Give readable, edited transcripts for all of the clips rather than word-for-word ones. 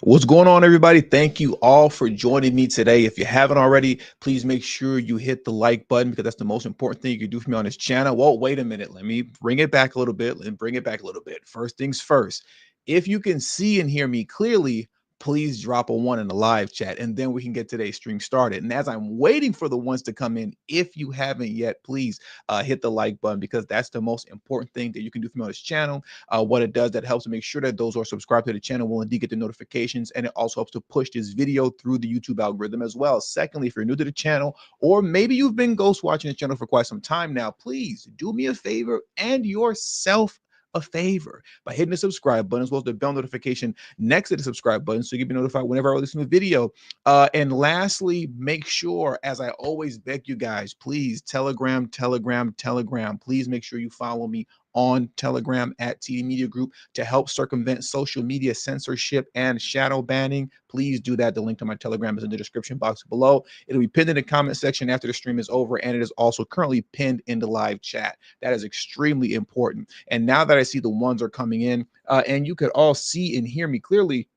What's going on, everybody? Thank you all for joining me today. If you haven't already, please make sure you hit the like button because that's the most important thing you can do for me on this channel. Well, wait a minute. Let me bring it back a little bit and bring it back a little bit. First things first, if you can see and hear me clearly, please drop a 1 in the live chat and then we can get today's stream started. And as I'm waiting for the ones to come in, if you haven't yet, please hit the like button because that's the most important thing that you can do for me on this channel. What it does, that helps to make sure that those who are subscribed to the channel will indeed get the notifications, and it also helps to push this video through the YouTube algorithm as well. Secondly, if you're new to the channel, or maybe you've been ghost watching the channel for quite some time now, please do me a favor and yourself a favor by hitting the subscribe button as well as the bell notification next to the subscribe button so you can be notified whenever I release a new video. And lastly, make sure, as I always beg you guys, please Telegram. Please make sure you follow me on Telegram at TD Media Group to help circumvent social media censorship and shadow banning. Please do that. The link to my Telegram is in the description box below. It'll be pinned in the comment section after the stream is over, and it is also currently pinned in the live chat. That is extremely important. And now that I see the ones are coming in, and you could all see and hear me clearly,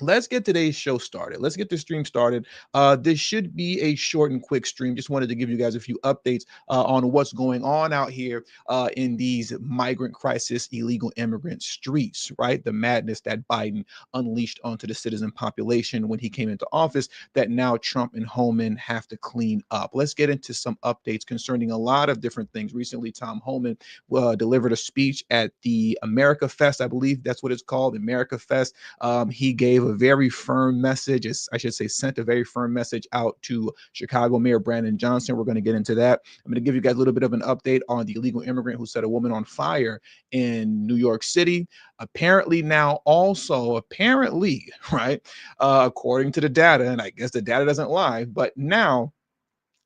let's get today's show started. Let's get the stream started. This should be a short and quick stream. Just wanted to give you guys a few updates on what's going on out here in these migrant crisis, illegal immigrant streets, right? The madness that Biden unleashed onto the citizen population when he came into office that now Trump and Homan have to clean up. Let's get into some updates concerning a lot of different things. Recently, Tom Homan delivered a speech at the AmericaFest, I believe that's what it's called, AmericaFest. He gave a very firm message, I should say, sent a very firm message out to Chicago Mayor Brandon Johnson. We're going to get into that. I'm going to give you guys a little bit of an update on the illegal immigrant who set a woman on fire in New York City. Apparently now also, apparently, right, according to the data, and I guess the data doesn't lie, but now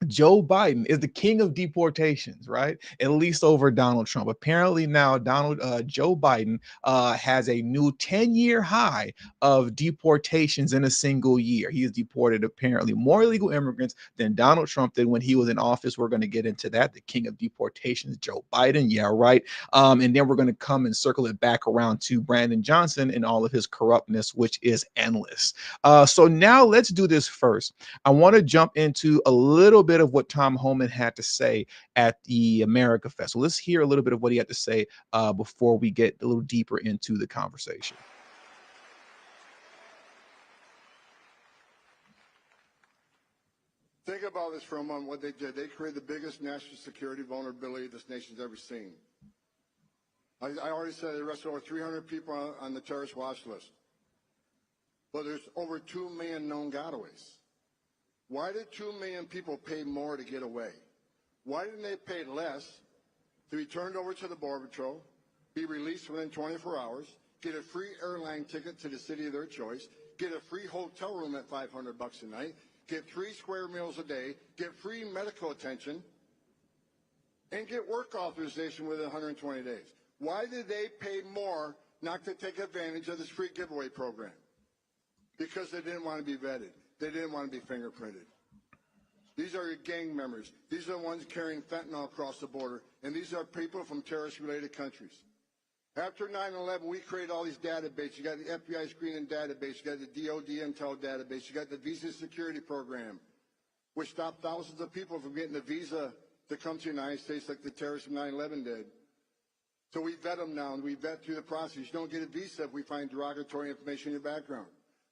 Joe Biden is the king of deportations, right? At least over Donald Trump. Apparently now Joe Biden has a new 10-year high of deportations in a single year. He has deported apparently more illegal immigrants than Donald Trump did when he was in office. We're going to get into that. The king of deportations, Joe Biden. Yeah, right. And then we're going to come and circle it back around to Brandon Johnson and all of his corruptness, which is endless. So now let's do this first. I want to jump into a little bit of what Tom Homan had to say at the AmericaFest. So let's hear a little bit of what he had to say before we get a little deeper into the conversation. Think about this for a moment, what they did. They created the biggest national security vulnerability this nation's ever seen. I already said they arrested over 300 people on the terrorist watch list. But there's over 2 million known gotaways. Why did 2 million people pay more to get away? Why didn't they pay less to be turned over to the Border Patrol, be released within 24 hours, get a free airline ticket to the city of their choice, get a free hotel room at $500 a night, get 3 square meals a day, get free medical attention, and get work authorization within 120 days? Why did they pay more not to take advantage of this free giveaway program? Because they didn't want to be vetted. They didn't want to be fingerprinted. These are your gang members. These are the ones carrying fentanyl across the border. And these are people from terrorist-related countries. After 9/11, we created all these databases. You got the FBI screening database. You got the DOD intel database. You got the visa security program, which stopped thousands of people from getting a visa to come to the United States like the terrorists from 9/11 did. So we vet them now, and we vet through the process. You don't get a visa if we find derogatory information in your background.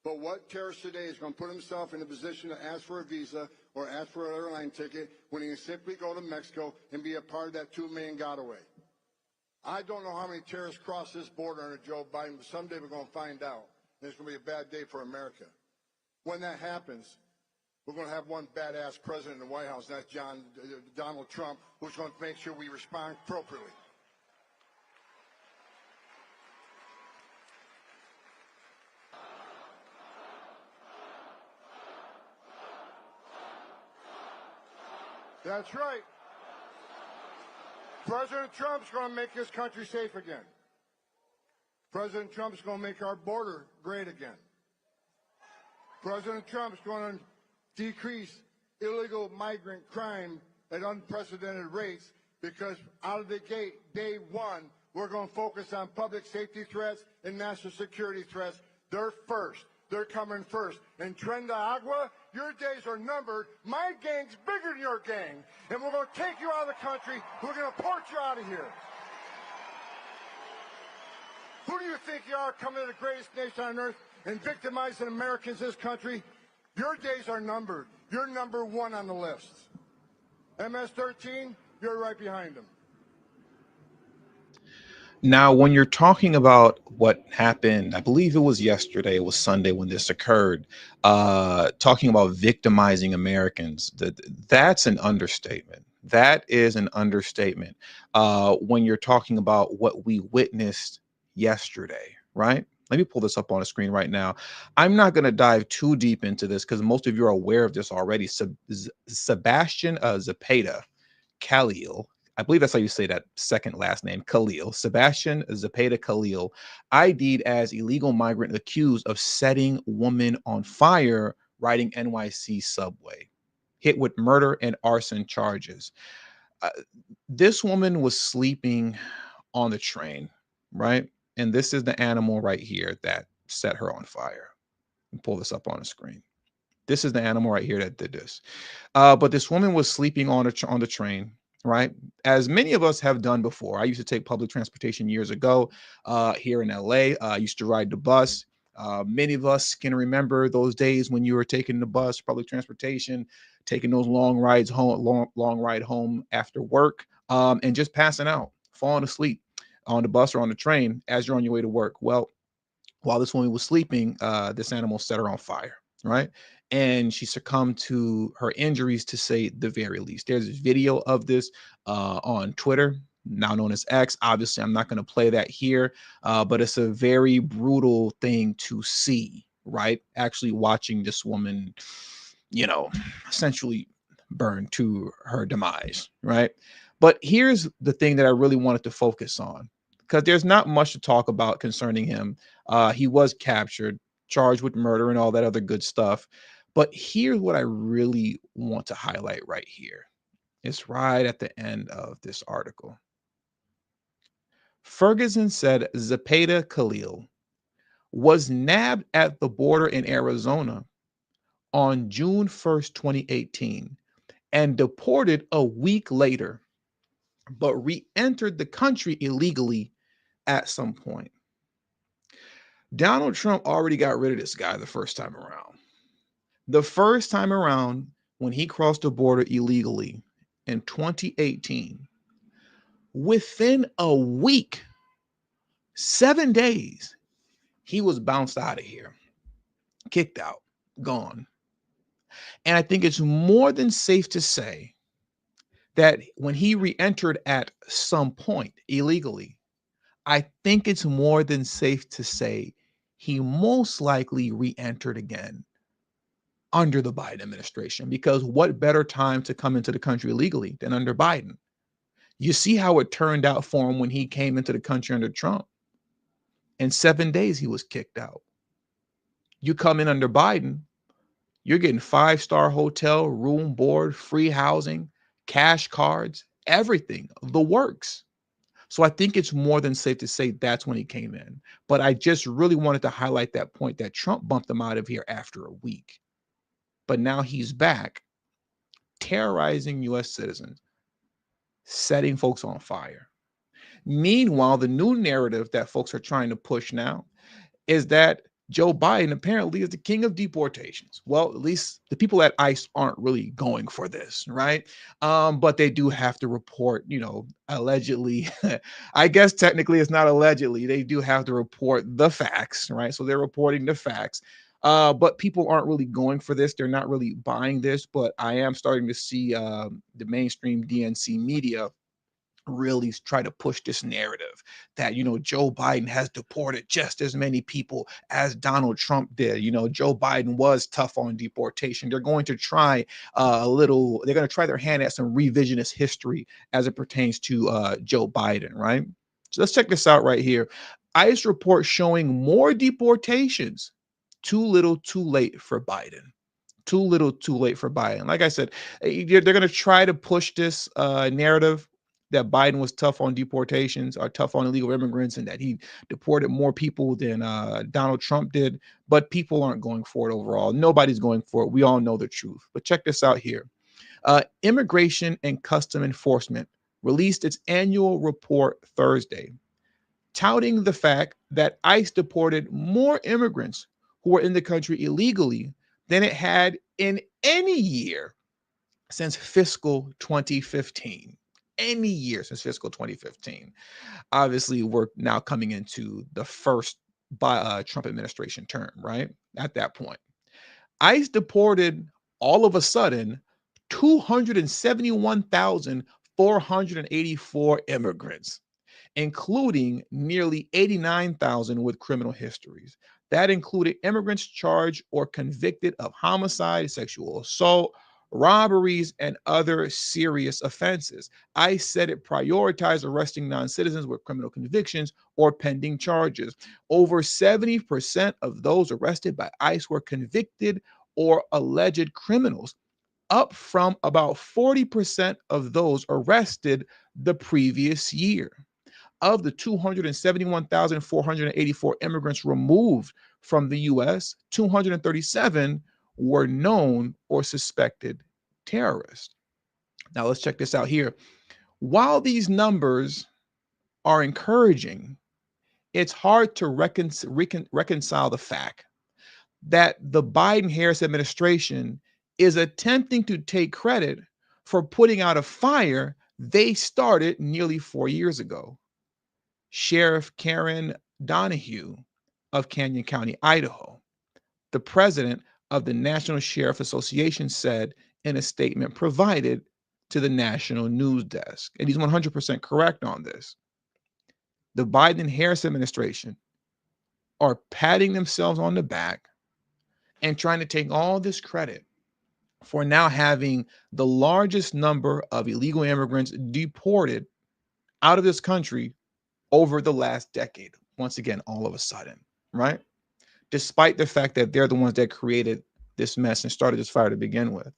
But what terrorist today is going to put himself in a position to ask for a visa or ask for an airline ticket when he can simply go to Mexico and be a part of that 2 million gotaway? I don't know how many terrorists cross this border under Joe Biden, but someday we're going to find out. And it's going to be a bad day for America. When that happens, we're going to have one badass president in the White House, and that's Donald Trump, who's going to make sure we respond appropriately. That's right. President Trump's going to make this country safe again. President Trump's going to make our border great again. President Trump's going to decrease illegal migrant crime at unprecedented rates because out of the gate, day one, we're going to focus on public safety threats and national security threats. They're first. They're coming first. In Tren de Agua, your days are numbered. My gang's bigger than your gang. And we're going to take you out of the country. We're going to port you out of here. Who do you think you are, coming to the greatest nation on earth and victimizing Americans in this country? Your days are numbered. You're number one on the list. MS-13, you're right behind them. Now, when you're talking about what happened, I believe it was yesterday, it was Sunday when this occurred, talking about victimizing Americans, that's an understatement. That is an understatement. When you're talking about what we witnessed yesterday, right? Let me pull this up on the screen right now. I'm not going to dive too deep into this because most of you are aware of this already. Sebastian Zapeta-Calil, I believe that's how you say that second last name, Khalil, Sebastian Zapeta-Calil, ID'd as illegal migrant accused of setting woman on fire riding NYC subway, hit with murder and arson charges. Uh, this woman was sleeping on the train, right? And this is the animal right here that set her on fire. Pull this up on the screen. This is the animal right here that did this. But this woman was sleeping on on the train, right? As many of us have done before. I used to take public transportation years ago here in LA. I used to ride the bus. Many of us can remember those days when you were taking the bus, public transportation, taking those long rides home, long ride home after work, and just passing out, falling asleep on the bus or on the train as you're on your way to work. Well, while this woman was sleeping, this animal set her on fire, right? And she succumbed to her injuries, to say the very least. There's a video of this on Twitter, now known as X. Obviously, I'm not going to play that here, but it's a very brutal thing to see, right? Actually watching this woman, you know, essentially burn to her demise, right? But here's the thing that I really wanted to focus on, because there's not much to talk about concerning him. He was captured, charged with murder and all that other good stuff. But here's what I really want to highlight right here. It's right at the end of this article. Ferguson said Zapeta-Calil was nabbed at the border in Arizona on June 1st, 2018, and deported a week later, but re-entered the country illegally at some point. Donald Trump already got rid of this guy the first time around. The first time around, when he crossed the border illegally in 2018, within a week, 7 days, he was bounced out of here, kicked out, gone. And I think it's more than safe to say that when he re-entered at some point illegally, I think it's more than safe to say he most likely re-entered again under the Biden administration, because what better time to come into the country illegally than under Biden? You see how it turned out for him when he came into the country under Trump. In 7 days, he was kicked out. You come in under Biden, you're getting 5-star hotel, room, board, free housing, cash cards, everything, the works. So I think it's more than safe to say that's when he came in. But I just really wanted to highlight that point that Trump bumped him out of here after a week. But now he's back, terrorizing US citizens, setting folks on fire. Meanwhile, the new narrative that folks are trying to push now is that Joe Biden apparently is the king of deportations. Well, at least the people at ICE aren't really going for this, right? But they do have to report, allegedly. I guess technically it's not allegedly. They do have to report the facts, right? So they're reporting the facts. But people aren't really going for this. They're not really buying this. But I am starting to see the mainstream DNC media really try to push this narrative that Joe Biden has deported just as many people as Donald Trump did. Joe Biden was tough on deportation. They're going to try they're going to try their hand at some revisionist history as it pertains to Joe Biden, right? So let's check this out right here. ICE report showing more deportations. Too little, too late for Biden. Too little, too late for Biden. Like I said, they're going to try to push this narrative. that Biden was tough on deportations or tough on illegal immigrants and that he deported more people than Donald Trump did. But people aren't going for it overall. Nobody's going for it. We all know the truth. But check this out here. Immigration and Custom Enforcement released its annual report Thursday, touting the fact that ICE deported more immigrants who were in the country illegally than it had in any year since fiscal 2015. Any year since fiscal 2015. Obviously, we're now coming into the first Trump administration term, right? At that point, ICE deported all of a sudden 271,484 immigrants, including nearly 89,000 with criminal histories. That included immigrants charged or convicted of homicide, sexual assault, robberies, and other serious offenses. ICE said it prioritized arresting non-citizens with criminal convictions or pending charges. Over 70% of those arrested by ICE were convicted or alleged criminals, up from about 40% of those arrested the previous year. Of the 271,484 immigrants removed from the US, 237 were known or suspected terrorists. Now, let's check this out here. While these numbers are encouraging, it's hard to reconcile the fact that the Biden Harris administration is attempting to take credit for putting out a fire they started nearly 4 years ago. Sheriff Karen Donahue of Canyon County, Idaho, the president of the National Sheriff Association, said in a statement provided to the national news desk, and he's 100% correct on this. The Biden and Harris administration are patting themselves on the back and trying to take all this credit for now having the largest number of illegal immigrants deported out of this country over the last decade. Once again, all of a sudden, right? Despite the fact that they're the ones that created this mess and started this fire to begin with.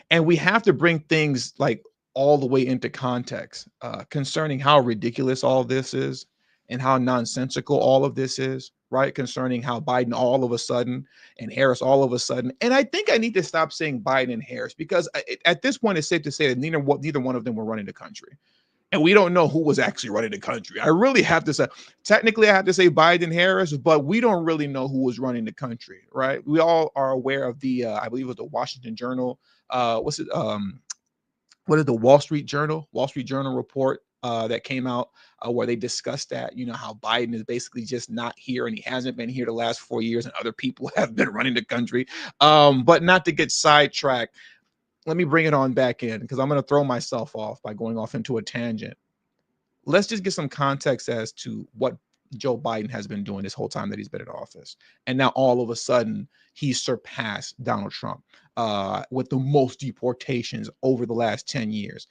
And we have to bring things like all the way into context concerning how ridiculous all this is and how nonsensical all of this is, right? Concerning how Biden all of a sudden and Harris all of a sudden. And I think I need to stop saying Biden and Harris because at this point, it's safe to say that neither one of them were running the country. And we don't know who was actually running the country. I really have to say, technically, I have to say Biden Harris, but we don't really know who was running the country, right? We all are aware of the, I believe it was the Washington Journal. What's it? What is the Wall Street Journal report that came out where they discussed that, how Biden is basically just not here and he hasn't been here the last 4 years and other people have been running the country. But not to get sidetracked, let me bring it on back in because I'm going to throw myself off by going off into a tangent. Let's just get some context as to what Joe Biden has been doing this whole time that he's been in office. And now all of a sudden, he's surpassed Donald Trump with the most deportations over the last 10 years.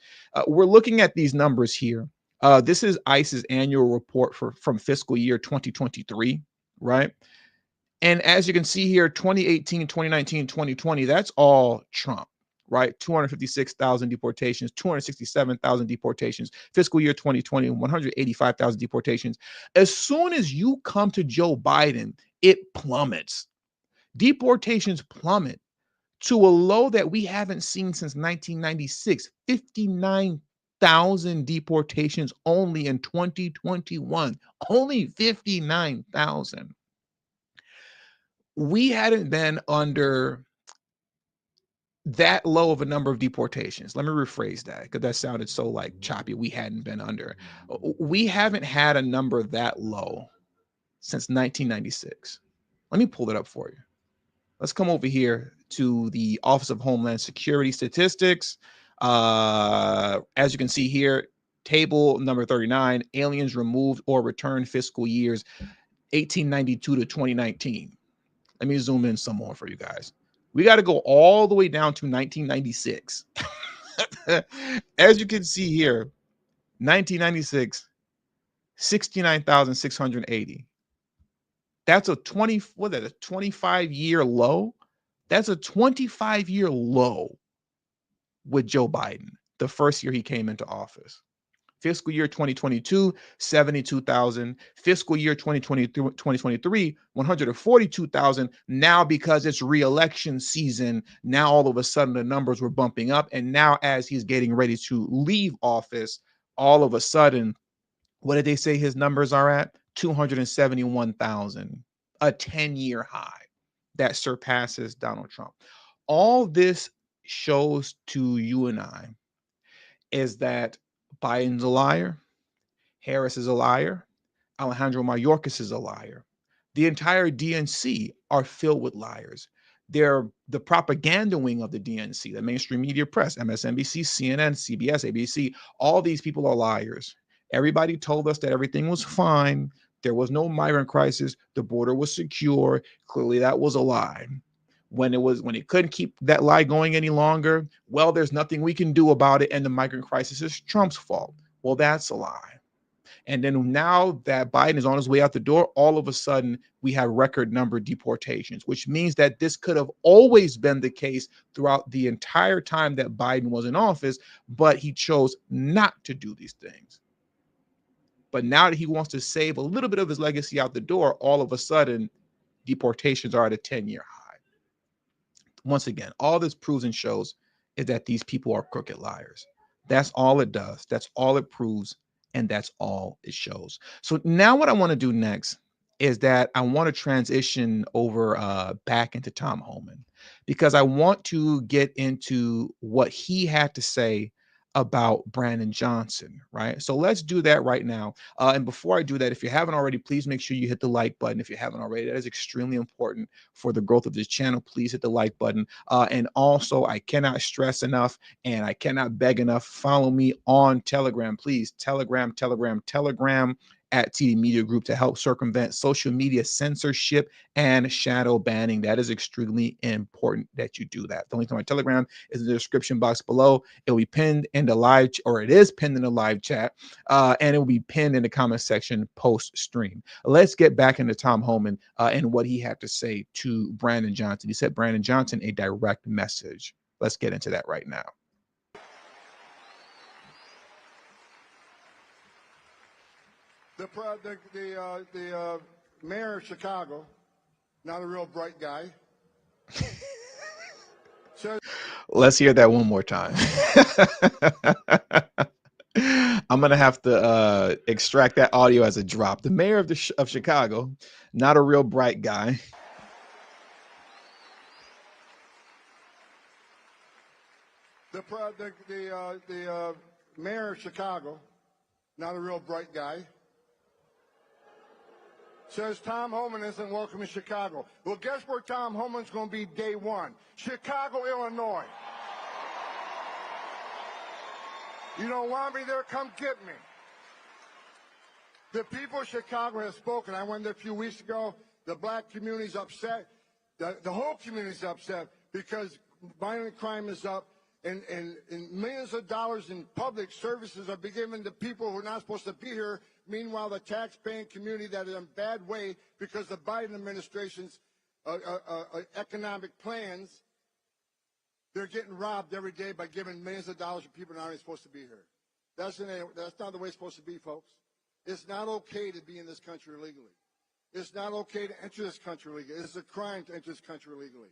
We're looking at these numbers here. This is ICE's annual report from fiscal year 2023, right? And as you can see here, 2018, 2019, 2020, that's all Trump, right? 256,000 deportations, 267,000 deportations. Fiscal year 2020, 185,000 deportations. As soon as you come to Joe Biden, it plummets. Deportations plummet to a low that we haven't seen since 1996, 59,000 deportations only in 2021, only 59,000. We hadn't been under that low of a number of deportations. Let me rephrase that because that sounded so like choppy. We hadn't been under. We haven't had a number that low since 1996. Let me pull it up for you. Let's come over here to the Office of Homeland Security statistics. As you can see here, table number 39, aliens removed or returned fiscal years 1892 to 2019. Let me zoom in some more for you guys. We got to go all the way down to 1996. As you can see here, 1996, 69,680. That's a 25-year low. That's a 25-year low with Joe Biden, the first year he came into office. Fiscal year 2022, 72,000. Fiscal year 2023, 142,000. Now, because it's re-election season, now all of a sudden the numbers were bumping up. And now, as he's getting ready to leave office, all of a sudden, what did they say his numbers are at? 271,000, a 10-year high that surpasses Donald Trump. All this shows to you and I is that Biden's a liar, Harris is a liar, Alejandro Mayorkas is a liar. The entire DNC are filled with liars. They're the propaganda wing of the DNC, the mainstream media press, MSNBC, CNN, CBS, ABC. All these people are liars. Everybody told us that everything was fine. There was no migrant crisis. The border was secure. Clearly, that was a lie. When it couldn't keep that lie going any longer, well, there's nothing we can do about it, and the migrant crisis is Trump's fault. Well, that's a lie. And then now that Biden is on his way out the door, all of a sudden we have record number deportations, which means that this could have always been the case throughout the entire time that Biden was in office, but he chose not to do these things. But now that he wants to save a little bit of his legacy out the door, all of a sudden deportations are at a 10-year high. Once again, all this proves and shows is that these people are crooked liars. That's all it does. That's all it proves. And that's all it shows. So now what I want to do next is that I want to transition over back into Tom Homan, because I want to get into what he had to say about Brandon Johnson, right? So let's do that right now. And before I do that, if you haven't already, please make sure you hit the like button. If you haven't already, that is extremely important for the growth of this channel. Please hit the like button. And also, I cannot stress enough and I cannot beg enough, follow me on Telegram, please. Telegram at TD Media Group to help circumvent social media censorship and shadow banning. That is extremely important that you do that. The link to my Telegram is in the description box below. It will be pinned in the live, or it is pinned in the live chat, and it will be pinned in the comment section post stream. Let's get back into Tom Homan and what he had to say to Brandon Johnson. He said Brandon Johnson a direct message. Let's get into that right now. The mayor of Chicago, not a real bright guy. Let's hear that one more time. I'm going to have to extract that audio as a drop. The mayor of Chicago, not a real bright guy. The mayor of Chicago, not a real bright guy, says Tom Homan isn't welcome in Chicago. Well, guess where Tom Homan's going to be day one? Chicago, Illinois. You don't want me there? Come get me. The people of Chicago have spoken. I went there a few weeks ago. The black community's upset. The whole community's upset because violent crime is up. And millions of dollars in public services are being given to people who are not supposed to be here. Meanwhile, the tax-paying community that is in a bad way because the Biden administration's economic plans, they're getting robbed every day by giving millions of dollars to people that aren't supposed to be here. That's not the way it's supposed to be, folks. It's not okay to be in this country illegally. It's not okay to enter this country illegally. It's a crime to enter this country illegally.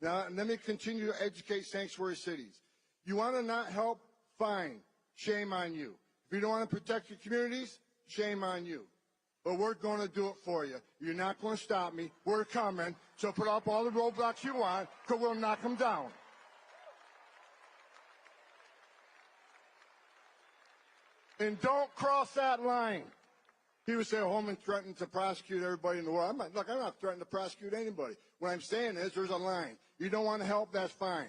Now, let me continue to educate sanctuary cities. You want to not help? Fine. Shame on you. If you don't want to protect your communities, shame on you. But we're going to do it for you. You're not going to stop me. We're coming. So put up all the roadblocks you want, because we'll knock them down. And don't cross that line. People say Homan threatened to prosecute everybody in the world. I'm not threatening to prosecute anybody. What I'm saying is there's a line. You don't want to help, that's fine.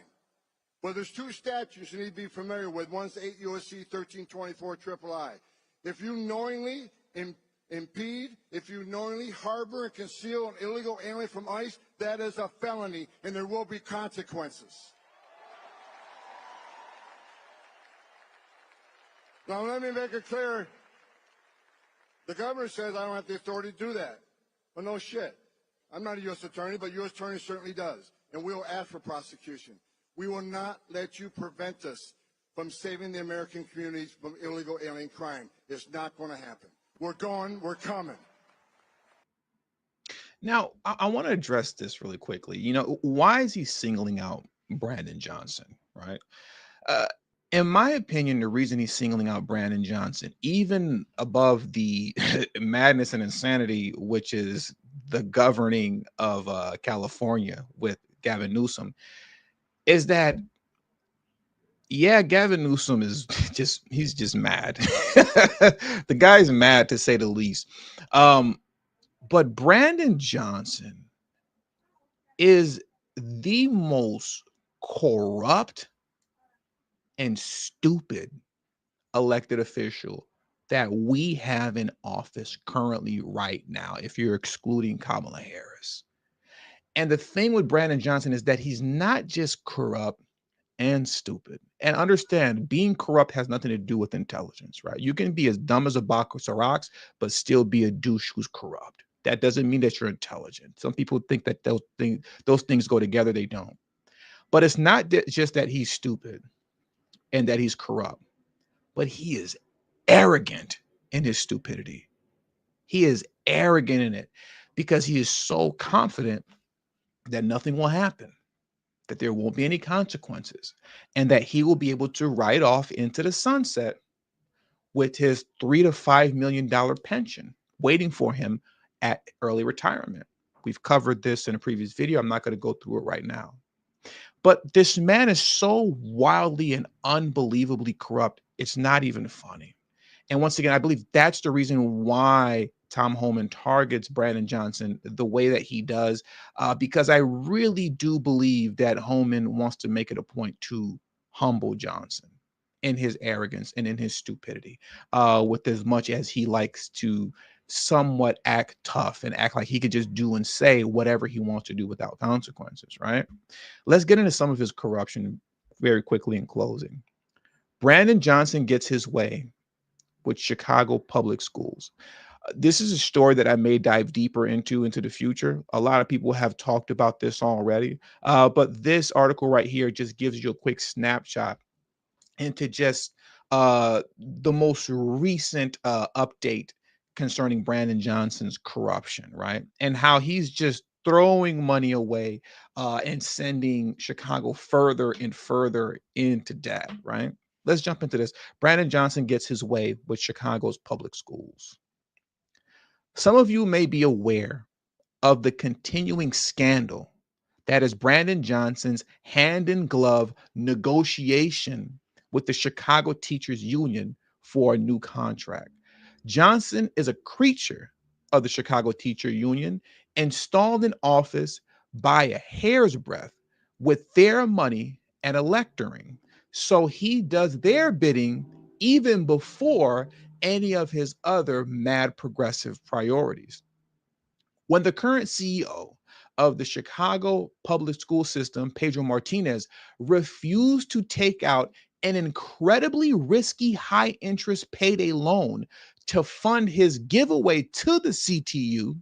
But there's two statutes you need to be familiar with. One's 8 U.S.C. 1324 III. If you knowingly impede, if you knowingly harbor and conceal an illegal alien from ICE, that is a felony, and there will be consequences. Now, let me make it clear. The governor says I don't have the authority to do that. Well, no shit. I'm not a U.S. attorney, but U.S. attorney certainly does. And we'll ask for prosecution. We will not let you prevent us from saving the American communities from illegal alien crime. It's not going to happen. We're going, we're coming. Now, I want to address this really quickly. Why is he singling out Brandon Johnson, right? Uh, in my opinion, the reason he's singling out Brandon Johnson, even above the madness and insanity, which is the governing of California with Gavin Newsom, is that, yeah, Gavin Newsom is he's just mad. The guy's mad to say the least. But Brandon Johnson is the most corrupt and stupid elected official that we have in office currently right now, if you're excluding Kamala Harris. And the thing with Brandon Johnson is that he's not just corrupt and stupid. And understand, being corrupt has nothing to do with intelligence, right? You can be as dumb as a box of rocks, but still be a douche who's corrupt. That doesn't mean that you're intelligent. Some people think that those things go together. They don't. But it's not just that he's stupid and that he's corrupt, but he is arrogant in his stupidity. He is arrogant in it because he is so confident that nothing will happen, that there won't be any consequences, and that he will be able to ride off into the sunset with his $3 to $5 million pension waiting for him at early retirement. We've covered this in a previous video. I'm not going to go through it right now. But this man is so wildly and unbelievably corrupt, it's not even funny. And once again, I believe that's the reason why Tom Homan targets Brandon Johnson the way that he does, because I really do believe that Homan wants to make it a point to humble Johnson in his arrogance and in his stupidity, with as much as he likes to somewhat act tough and act like he could just do and say whatever he wants to do without consequences, right? Let's get into some of his corruption very quickly in closing. Brandon Johnson gets his way with Chicago public schools. This is a story that I may dive deeper into the future. A lot of people have talked about this already, but this article right here just gives you a quick snapshot into just the most recent update concerning Brandon Johnson's corruption, right? And how he's just throwing money away and sending Chicago further and further into debt, right? Let's jump into this. Brandon Johnson gets his way with Chicago's public schools. Some of you may be aware of the continuing scandal that is Brandon Johnson's hand in glove negotiation with the Chicago Teachers Union for a new contract. Johnson is a creature of the Chicago Teacher Union, installed in office by a hair's breadth with their money and electoring. So he does their bidding even before any of his other mad progressive priorities. When the current CEO of the Chicago public school system, Pedro Martinez, refused to take out an incredibly risky high interest payday loan to fund his giveaway to the CTU,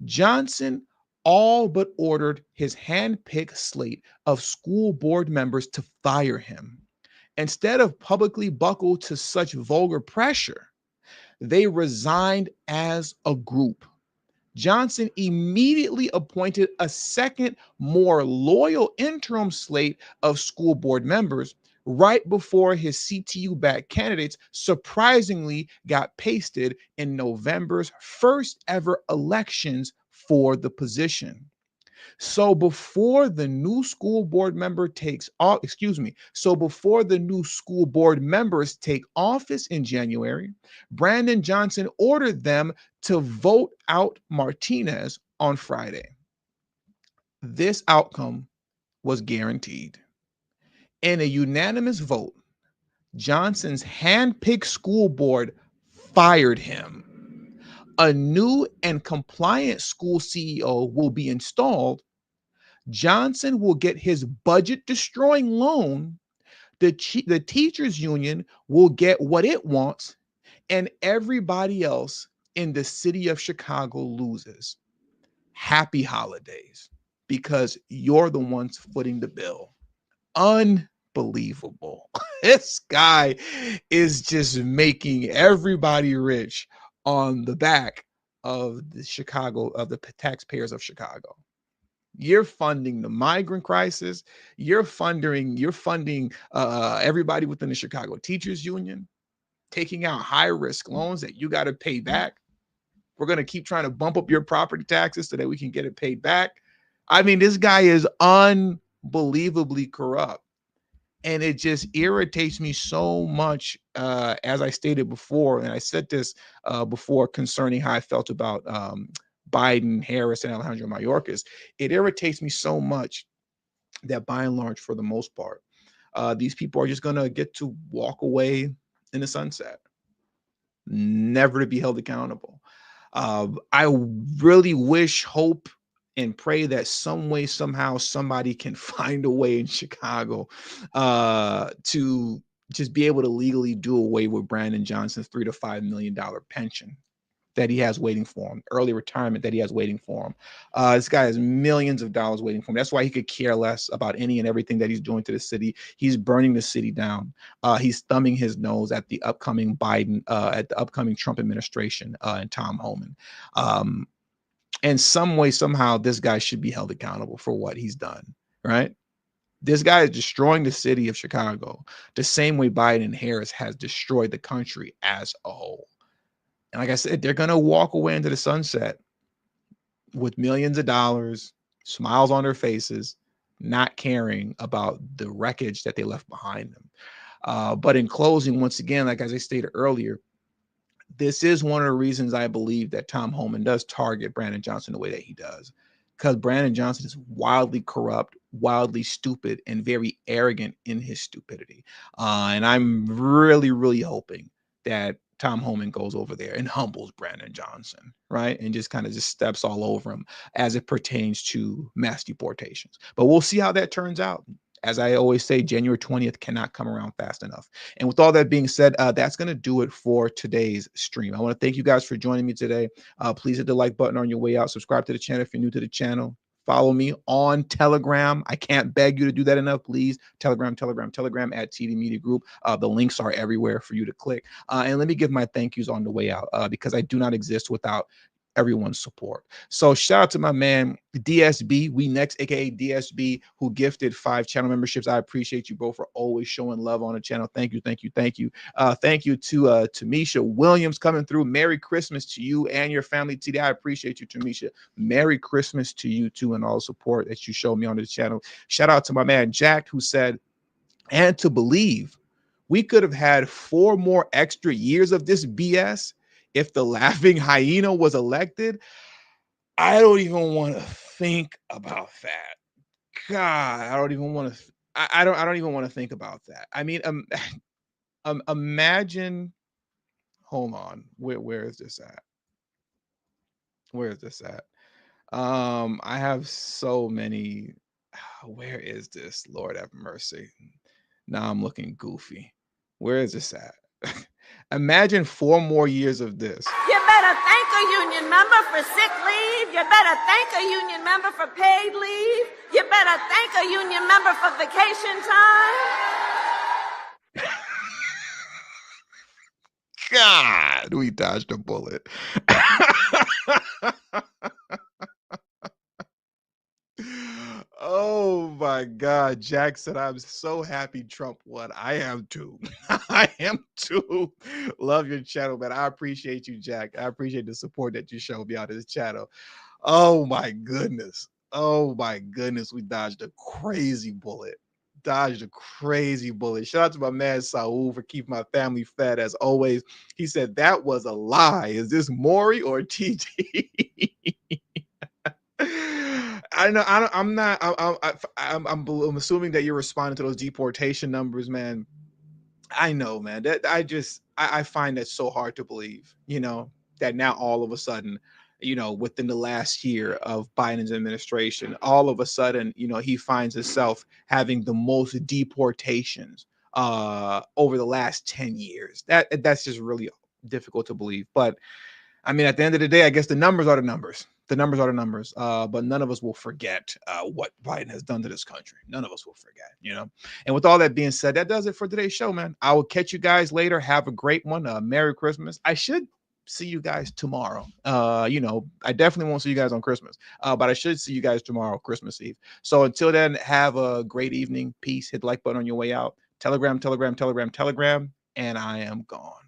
Johnson all but ordered his hand-picked slate of school board members to fire him. Instead of publicly buckle to such vulgar pressure, they resigned as a group. Johnson immediately appointed a second, more loyal interim slate of school board members right before his CTU backed candidates surprisingly got pasted in November's first ever elections for the position. So before the new school board member takes off, excuse me, so before the new school board members take office in January, Brandon Johnson ordered them to vote out Martinez on Friday. This outcome was guaranteed. In a unanimous vote, Johnson's hand-picked school board fired him. A new and compliant school CEO will be installed. Johnson will get his budget destroying loan. The teachers union will get what it wants, and everybody else in the city of Chicago loses. Happy holidays, because you're the ones footing the bill. Unbelievable. unbelievable. This guy is just making everybody rich on the back of the taxpayers of Chicago. You're funding the migrant crisis. You're funding everybody within the Chicago Teachers Union, taking out high risk loans that you got to pay back. We're going to keep trying to bump up your property taxes so that we can get it paid back. I mean, this guy is unbelievably corrupt. And it just irritates me so much, as I stated before, and I said this before concerning how I felt about Biden, Harris, and Alejandro Mayorkas. It irritates me so much that by and large, for the most part, these people are just going to get to walk away in the sunset, never to be held accountable. I really wish, hope, and pray that some way, somehow, somebody can find a way in Chicago to just be able to legally do away with Brandon Johnson's $3 to $5 million pension that he has waiting for him, early retirement that he has waiting for him. This guy has millions of dollars waiting for him. That's why he could care less about any and everything that he's doing to the city. He's burning the city down. He's thumbing his nose at the upcoming Trump administration and Tom Homan. And some way, somehow, this guy should be held accountable for what he's done, right? This guy is destroying the city of Chicago the same way Biden and Harris has destroyed the country as a whole. And like I said, they're going to walk away into the sunset with millions of dollars, smiles on their faces, not caring about the wreckage that they left behind them. But in closing, once again, like as I stated earlier, this is one of the reasons I believe that Tom Homan does target Brandon Johnson the way that he does, because Brandon Johnson is wildly corrupt, wildly stupid, and very arrogant in his stupidity. And I'm really, really hoping that Tom Homan goes over there and humbles Brandon Johnson, right? And just kind of just steps all over him as it pertains to mass deportations. But we'll see how that turns out. As I always say, January 20th cannot come around fast enough. And with all that being said, that's going to do it for today's stream. I want to thank you guys for joining me today. Please hit the like button on your way out. Subscribe to the channel if you're new to the channel. Follow me on Telegram. I can't beg you to do that enough. Please, Telegram at TD Media Group. The links are everywhere for you to click. And let me give my thank yous on the way out, because I do not exist without everyone's support. So shout out to my man DSB, We Next, aka DSB, who gifted 5 channel memberships. I appreciate you, bro, for always showing love on the channel. Thank you. Thank you to Tamisha Williams coming through. Merry Christmas to you and your family today. I appreciate you, Tamisha. Merry Christmas to you too, and all the support that you show me on the channel. Shout out to my man Jack, who said, and to believe we could have had 4 more extra years of this BS if the laughing hyena was elected. I don't even want to think about that. God, I don't even want to. I don't even want to think about that. I mean, imagine. Hold on. Where is this at? Where is this at? I have so many. Where is this? Lord have mercy. Now I'm looking goofy. Where is this at? Imagine 4 more years of this. You better thank a union member for sick leave. You better thank a union member for paid leave. You better thank a union member for vacation time. God, we dodged a bullet. Oh my God, Jack said, I'm so happy Trump won. I am too. I am too. Love your channel, man. I appreciate you, Jack. I appreciate the support that you show me on this channel. Oh my goodness. Oh my goodness. We dodged a crazy bullet. Shout out to my man Saul for keeping my family fed as always. He said that was a lie. Is this Maury or TT? I know. I'm not. I'm assuming that you're responding to those deportation numbers, man. I know, man. That I find that so hard to believe. That now all of a sudden, within the last year of Biden's administration, all of a sudden, he finds himself having the most deportations over the last 10 years. That's just really difficult to believe. But I mean, at the end of the day, I guess the numbers are the numbers. The numbers are the numbers, but none of us will forget what Biden has done to this country. None of us will forget, you know. And with all that being said, that does it for today's show, man. I will catch you guys later. Have a great one. Merry Christmas. I should see you guys tomorrow. You know, I definitely won't see you guys on Christmas, but I should see you guys tomorrow, Christmas Eve. So until then, have a great evening. Peace. Hit the like button on your way out. Telegram, Telegram, Telegram, Telegram, and I am gone.